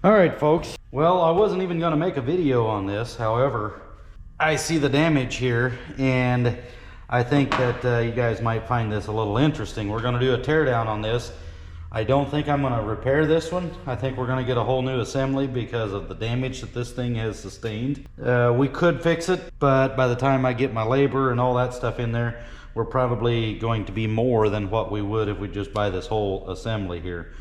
All right, folks. Well, I wasn't even going to make a video on this. However, I see the damage here, and I think that you guys might find this a little interesting. We're going to do a teardown on this. I don't think I'm going to repair this one. I think we're going to get a whole new assembly because of the damage that this thing has sustained. We could fix it, but by the time I get my labor and all that stuff in there, we're probably going to be more than what we would if we just buy this whole assembly here.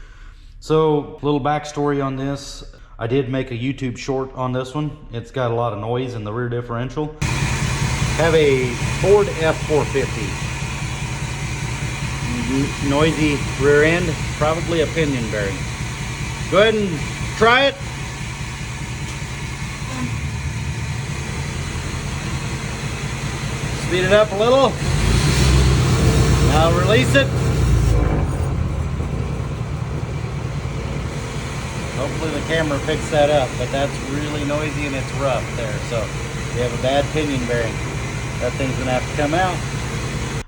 So, little backstory on this. I did make a YouTube short on this one. It's got a lot of noise in the rear differential. Have a Ford F-450. Noisy rear end, probably a pinion bearing. Go ahead and try it. Speed it up a little. Now release it. Hopefully the camera picks that up, but that's really noisy and it's rough there. So we have a bad pinion bearing. That thing's gonna have to come out.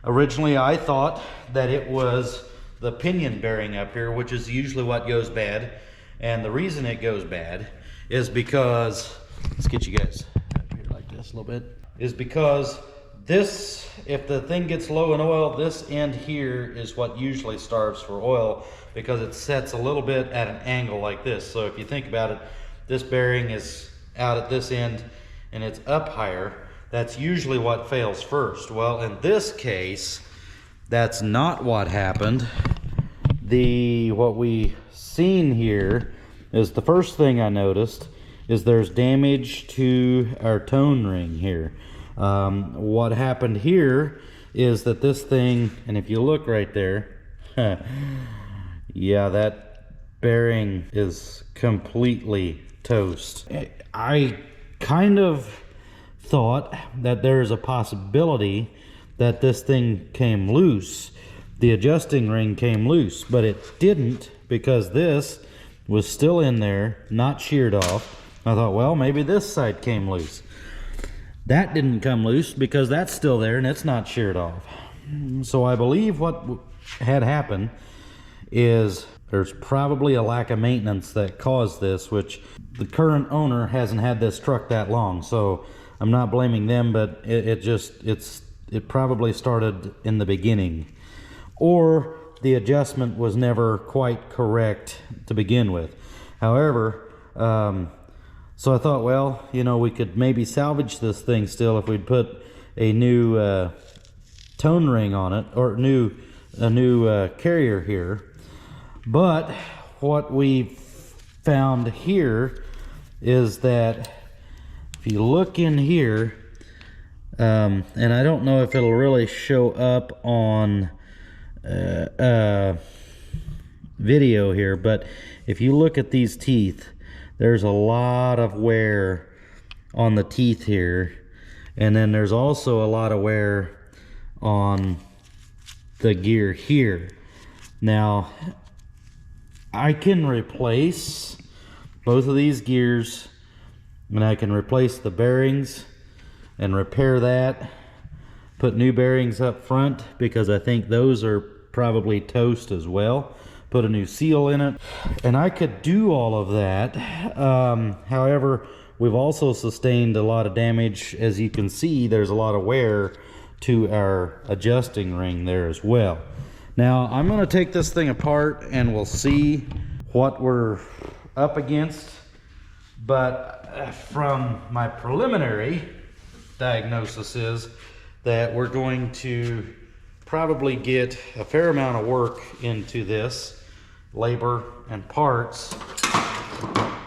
Originally I thought that it was the pinion bearing up here, which is usually what goes bad. And the reason it goes bad is because, let's get you guys up here like this a little bit, is because this, if the thing gets low in oil, this end here is what usually starves for oil, because it sets a little bit at an angle like this. So if you think about it, this bearing is out at this end and it's up higher. That's usually what fails first. Well, in this case, that's not what happened. What we seen here is the first thing I noticed is there's damage to our tone ring here. What happened here is that this thing, and if you look right there, yeah, that bearing is completely toast. I kind of thought that there's a possibility that this thing came loose. The adjusting ring came loose, but it didn't, because this was still in there, not sheared off. I thought, well, maybe this side came loose. That didn't come loose because that's still there and it's not sheared off. So I believe what had happened is there's probably a lack of maintenance that caused this, which the current owner hasn't had this truck that long. So I'm not blaming them, but it probably started in the beginning, or the adjustment was never quite correct to begin with. However, so I thought, well, you know, we could maybe salvage this thing still if we'd put a new tone ring on it, or a new carrier here. But what we found here is that if you look in here, and I don't know if it'll really show up on video here, but if you look at these teeth, there's a lot of wear on the teeth here, and then there's also a lot of wear on the gear here. Now, I can replace both of these gears, and I can replace the bearings and repair that, put new bearings up front because I think those are probably toast as well, put a new seal in it, and I could do all of that. However, we've also sustained a lot of damage. As you can see, there's a lot of wear to our adjusting ring there as well. Now I'm going to take this thing apart and we'll see what we're up against, but from my preliminary diagnosis is that we're going to probably get a fair amount of work into this, labor and parts,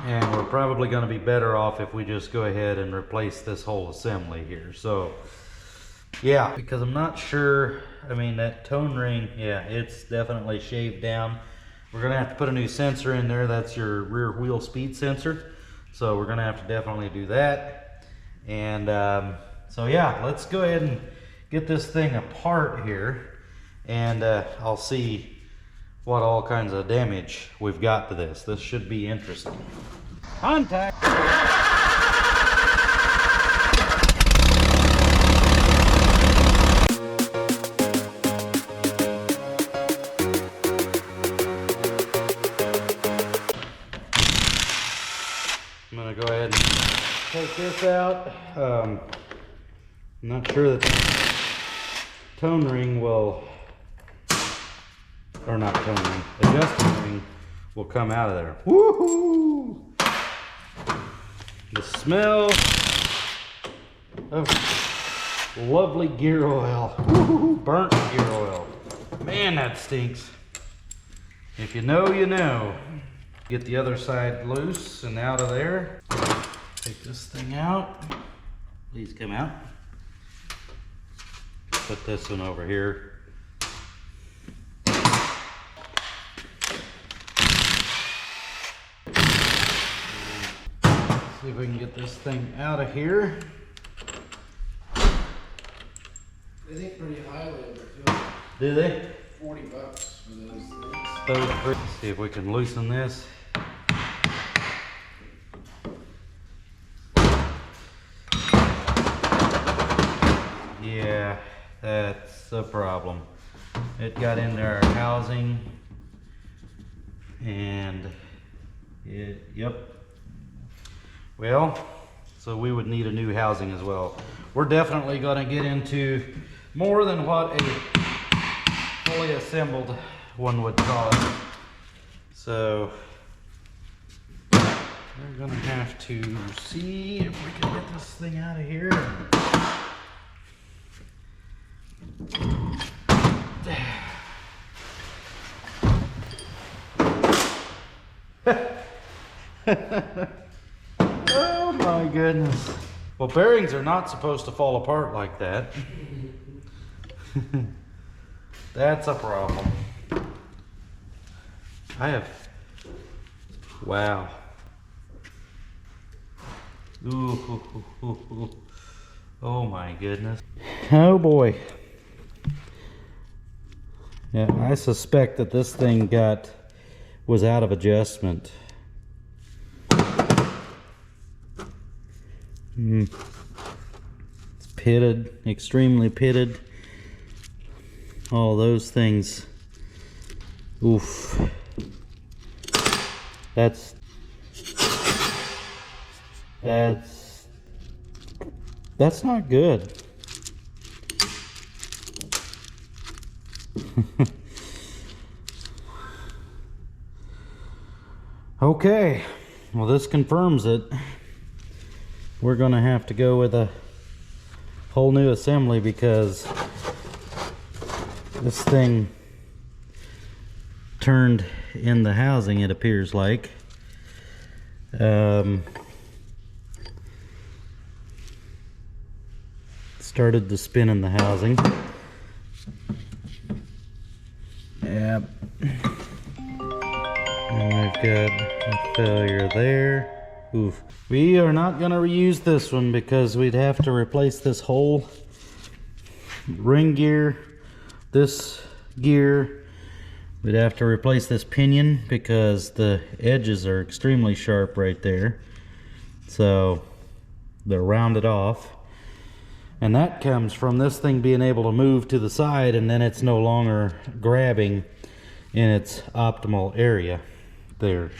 and we're probably going to be better off if we just go ahead and replace this whole assembly here. So yeah, because I'm not sure, I mean, that tone ring, yeah, it's definitely shaved down. We're going to have to put a new sensor in there. That's your rear wheel speed sensor. So we're going to have to definitely do that. And so yeah, let's go ahead and get this thing apart here, and I'll see what all kinds of damage we've got to this. This should be interesting. Contact! I'm gonna go ahead and take this out. I'm not sure that the tone ring will, or not tone ring, adjusting ring will come out of there. Woohoo! The smell of lovely gear oil. Woo-hoo, burnt gear oil. Man, that stinks. If you know, you know. Get the other side loose and out of there. Take this thing out. Please come out. Put this one over here. See if we can get this thing out of here. They think pretty highly of it too. Do they? $40 for those things. Let's see if we can loosen this. Yeah, that's the problem. It got into our housing and yep. Well, so we would need a new housing as well. We're definitely going to get into more than what a fully assembled one would cost. So we're going to have to see if we can get this thing out of here. Oh my goodness. Well, bearings are not supposed to fall apart like that. That's a problem. Wow. Ooh. Oh my goodness. Oh boy. Yeah, I suspect that this thing was out of adjustment. It's pitted, extremely pitted. All those things. Oof. That's not good. Okay, well, this confirms it. We're gonna have to go with a whole new assembly because this thing turned in the housing, it appears like. Started to spin in the housing. Yep. And we've got a failure there. Oof. We are not going to reuse this one because we'd have to replace this whole ring gear, this gear. We'd have to replace this pinion because the edges are extremely sharp right there. So they're rounded off. And that comes from this thing being able to move to the side, and then it's no longer grabbing in its optimal area there.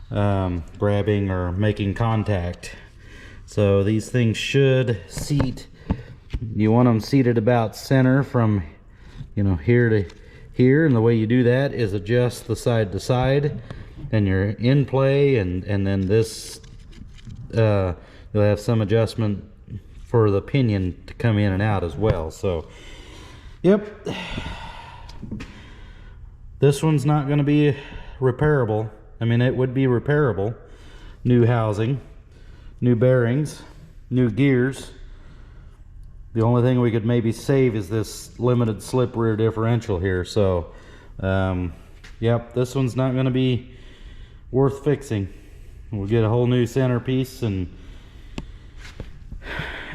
Grabbing or making contact. So these things should seat, you want them seated about center from, you know, here to here, and the way you do that is adjust the side to side, and you're in play, and then this you'll have some adjustment for the pinion to come in and out as well. So yep, this one's not going to be repairable. I mean, it would be repairable. New housing, new bearings, new gears. The only thing we could maybe save is this limited slip rear differential here. So, yep, this one's not going to be worth fixing. We'll get a whole new centerpiece, and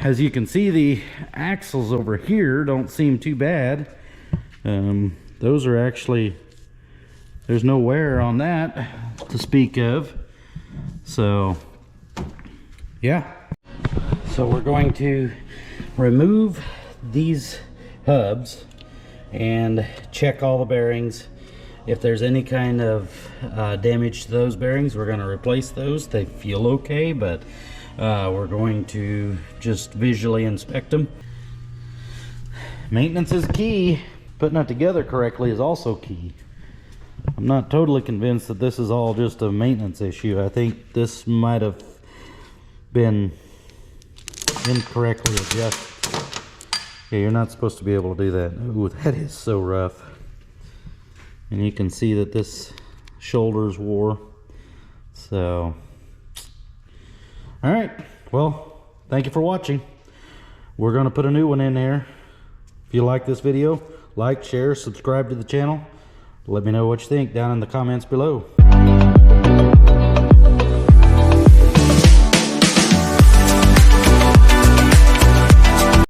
as you can see, the axles over here don't seem too bad. Those are actually, there's no wear on that to speak of. So yeah, so we're going to remove these hubs and check all the bearings If there's any kind of damage to those bearings, we're going to replace those. They feel okay, but we're going to just visually inspect them. Maintenance is key. Putting it together correctly is also key. I'm not totally convinced that this is all just a maintenance issue. I think this might have been incorrectly adjusted. Okay, you're not supposed to be able to do that. Ooh, that is so rough. And you can see that this shoulder's wore. So, all right. Well, thank you for watching. We're going to put a new one in here. If you like this video, like, share, subscribe to the channel. Let me know what you think down in the comments below.